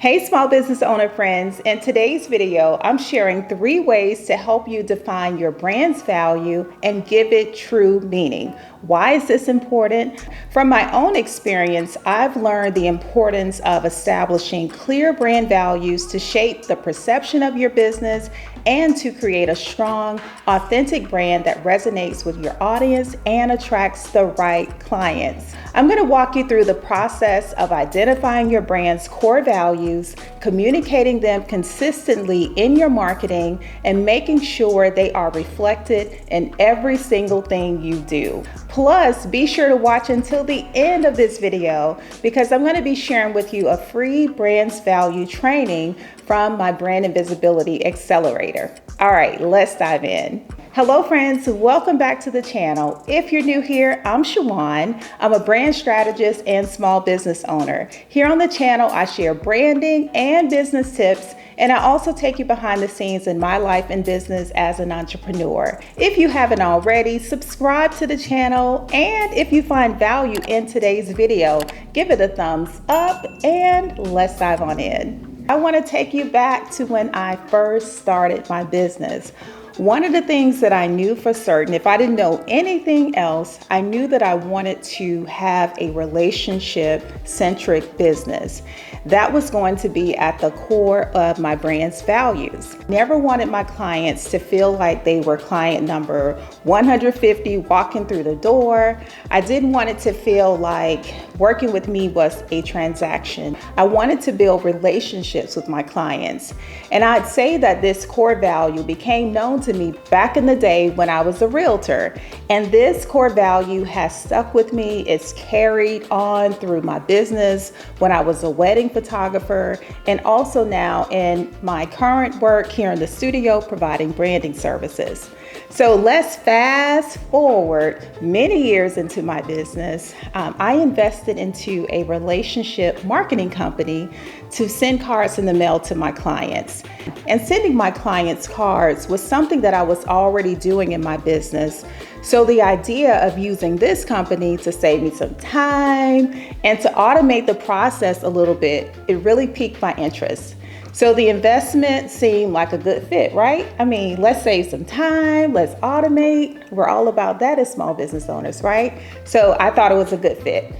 Hey small business owner friends, in today's video, I'm sharing 3 ways to help you define your brand's value and give it true meaning. Why is this important? From my own experience, I've learned the importance of establishing clear brand values to shape the perception of your business and to create a strong, authentic brand that resonates with your audience and attracts the right clients. I'm going to walk you through the process of identifying your brand's core values, communicating them consistently in your marketing, and making sure they are reflected in every single thing you do. Plus, be sure to watch until the end of this video because I'm going to be sharing with you a free brand's value training from my Brand and Visibility Accelerator. All right, let's dive in. Hello friends, welcome back to the channel. If you're new here, I'm Shawon. I'm a brand strategist and small business owner. Here on the channel, I share branding and business tips, and I also take you behind the scenes in my life and business as an entrepreneur. If you haven't already, subscribe to the channel, and if you find value in today's video, give it a thumbs up and let's dive on in. I want to take you back to when I first started my business. One of the things that I knew for certain, if I didn't know anything else, I knew that I wanted to have a relationship-centric business. That was going to be at the core of my brand's values. Never wanted my clients to feel like they were client number 150 walking through the door. I didn't want it to feel like working with me was a transaction. I wanted to build relationships with my clients. And I'd say that this core value became known to me back in the day when I was a realtor. And this core value has stuck with me. It's carried on through my business when I was a wedding photographer and also now in my current work here in the studio providing branding services. So let's fast forward many years into my business. I invested into a relationship marketing company to send cards in the mail to my clients. And sending my clients cards was something that I was already doing in my business. So the idea of using this company to save me some time and to automate the process a little bit, it really piqued my interest. So the investment seemed like a good fit, right? I mean, let's save some time, let's automate. We're all about that as small business owners, right? So I thought it was a good fit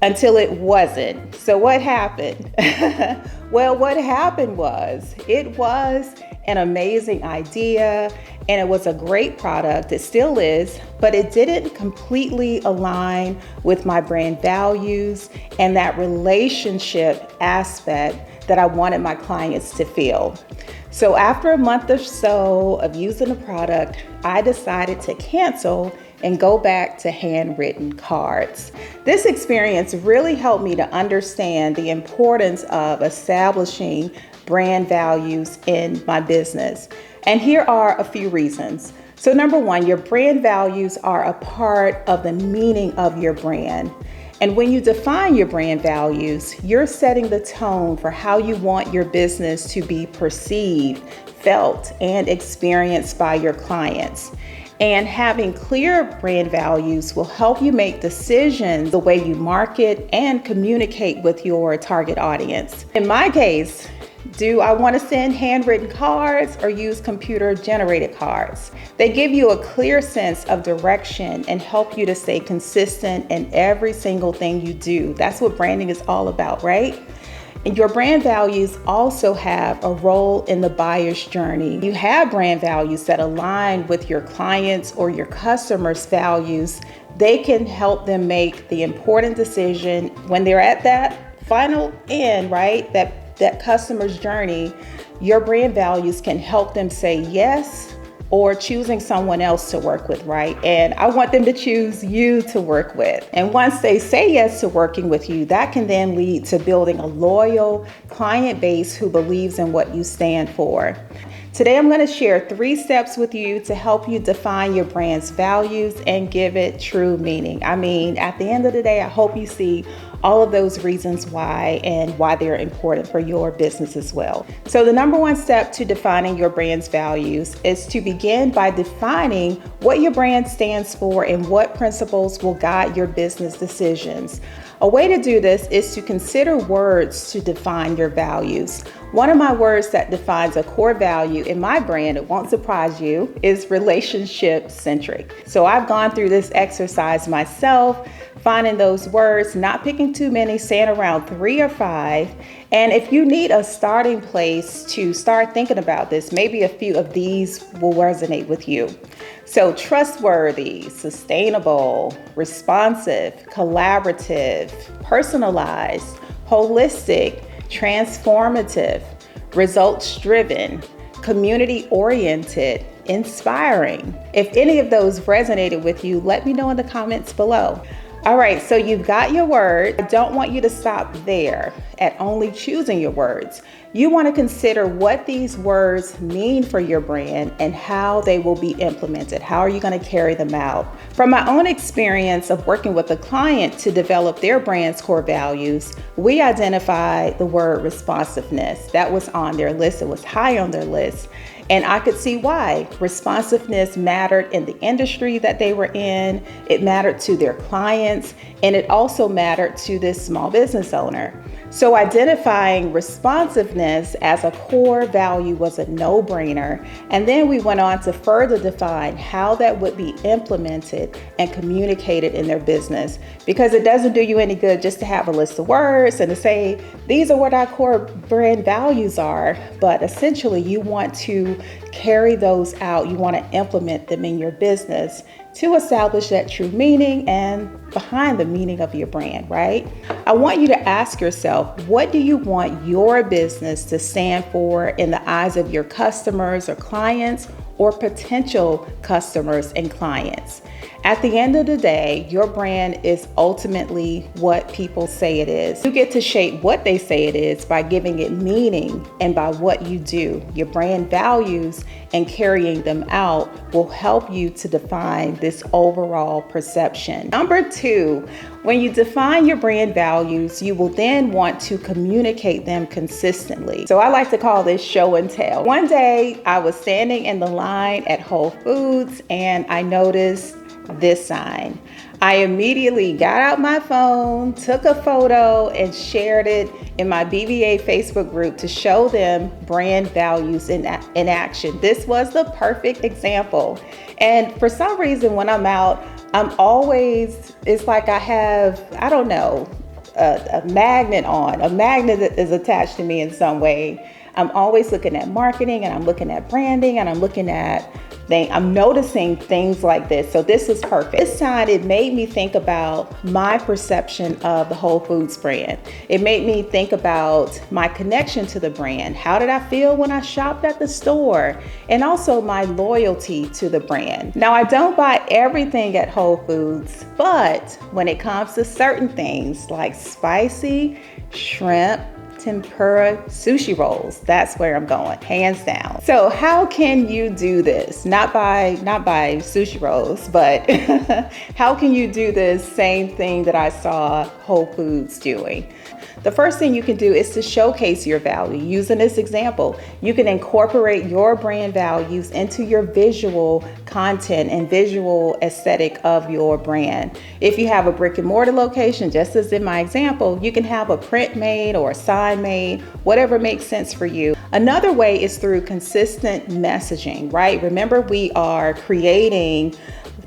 until it wasn't. So what happened? Well, what happened was it was an amazing idea and it was a great product. It still is, but it didn't completely align with my brand values and that relationship aspect that I wanted my clients to feel. So after a month or so of using the product, I decided to cancel and go back to handwritten cards. This experience really helped me to understand the importance of establishing brand values in my business. And here are a few reasons. So number one, your brand values are a part of the meaning of your brand. And when you define your brand values, you're setting the tone for how you want your business to be perceived, felt, and experienced by your clients. And having clear brand values will help you make decisions the way you market and communicate with your target audience. In my case, do I want to send handwritten cards or use computer-generated cards? They give you a clear sense of direction and help you to stay consistent in every single thing you do. That's what branding is all about, right? And your brand values also have a role in the buyer's journey. You have brand values that align with your clients or your customers' values. They can help them make the important decision when they're at that final end, right? That customer's journey. Your brand values can help them say yes or choosing someone else to work with, right? And I want them to choose you to work with. And once they say yes to working with you, that can then lead to building a loyal client base who believes in what you stand for. Today, I'm going to share 3 steps with you to help you define your brand's values and give it true meaning. I mean, at the end of the day, I hope you see all of those reasons why and why they're important for your business as well. So the number 1 step to defining your brand's values is to begin by defining what your brand stands for and what principles will guide your business decisions. A way to do this is to consider words to define your values. One of my words that defines a core value in my brand, it won't surprise you, is relationship centric. So I've gone through this exercise myself, finding those words, not picking too many, saying around 3 or 5. And if you need a starting place to start thinking about this, maybe a few of these will resonate with you. So trustworthy, sustainable, responsive, collaborative, personalized, holistic, transformative, results-driven, community-oriented, inspiring. If any of those resonated with you, let me know in the comments below. All right, so you've got your word. I don't want you to stop there at only choosing your words. You want to consider what these words mean for your brand and how they will be implemented. How are you going to carry them out? From my own experience of working with a client to develop their brand's core values, we identified the word responsiveness. That was on their list. It was high on their list. And I could see why. Responsiveness mattered in the industry that they were in. It mattered to their clients, and it also mattered to this small business owner. So identifying responsiveness as a core value was a no-brainer. And then we went on to further define how that would be implemented and communicated in their business. Because it doesn't do you any good just to have a list of words and to say, these are what our core brand values are. But essentially, you want to carry those out. You want to implement them in your business to establish that true meaning and behind the meaning of your brand, right? I want you to ask yourself, what do you want your business to stand for in the eyes of your customers or clients or potential customers and clients? At the end of the day, your brand is ultimately what people say it is. You get to shape what they say it is by giving it meaning and by what you do. Your brand values and carrying them out will help you to define this overall perception. Number 2, when you define your brand values, you will then want to communicate them consistently. So I like to call this show and tell. One day I was standing in the line at Whole Foods and I noticed this sign. I immediately got out my phone, took a photo, and shared it in my BBA Facebook group to show them brand values in action. This was the perfect example. And for some reason, when I'm out, it's like I have, I don't know, a magnet on, a magnet that is attached to me in some way. I'm always looking at marketing and I'm looking at branding and I'm noticing things like this. So this is perfect. This time it made me think about my perception of the Whole Foods brand. It made me think about my connection to the brand. How did I feel when I shopped at the store? And also my loyalty to the brand. Now, I don't buy everything at Whole Foods, but when it comes to certain things like spicy, shrimp, tempura, sushi rolls, that's where I'm going, hands down. So how can you do this? Not by sushi rolls, but how can you do this same thing that I saw Whole Foods doing? The first thing you can do is to showcase your value. Using this example, you can incorporate your brand values into your visual content and visual aesthetic of your brand. If you have a brick and mortar location, just as in my example, you can have a print made or a sign made, whatever makes sense for you. Another way is through consistent messaging, right? Remember, we are creating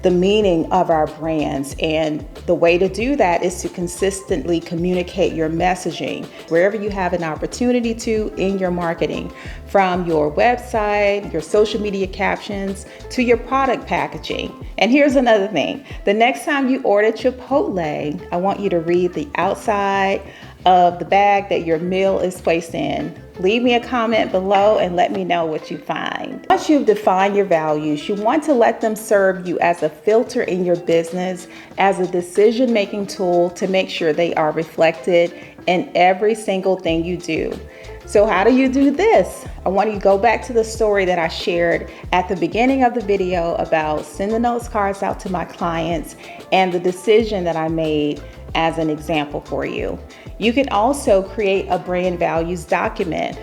the meaning of our brands, and the way to do that is to consistently communicate your messaging wherever you have an opportunity to in your marketing, from your website, your social media captions, to your product packaging. And here's another thing. The next time you order Chipotle, I want you to read the outside of the bag that your meal is placed in. Leave me a comment below and let me know what you find. Once you've defined your values, you want to let them serve you as a filter in your business, as a decision-making tool to make sure they are reflected in every single thing you do. So how do you do this? I want you to go back to the story that I shared at the beginning of the video about sending those cards out to my clients and the decision that I made as an example for you. You can also create a brand values document.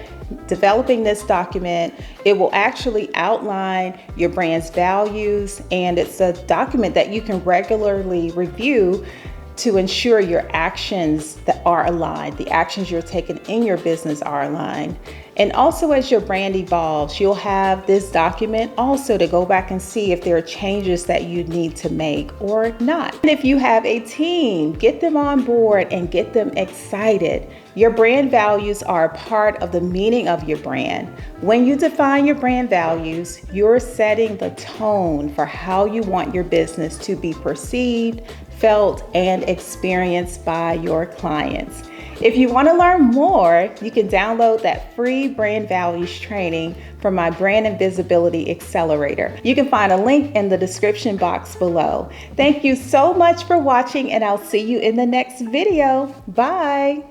Developing this document, it will actually outline your brand's values, and it's a document that you can regularly review to ensure your actions that are aligned, the actions you're taking in your business are aligned. And also, as your brand evolves, you'll have this document also to go back and see if there are changes that you need to make or not. And if you have a team, get them on board and get them excited. Your brand values are a part of the meaning of your brand. When you define your brand values, you're setting the tone for how you want your business to be perceived, felt, and experienced by your clients. If you want to learn more, you can download that free brand values training from my Brand and Visibility Accelerator. You can find a link in the description box below. Thank you so much for watching, and I'll see you in the next video. Bye.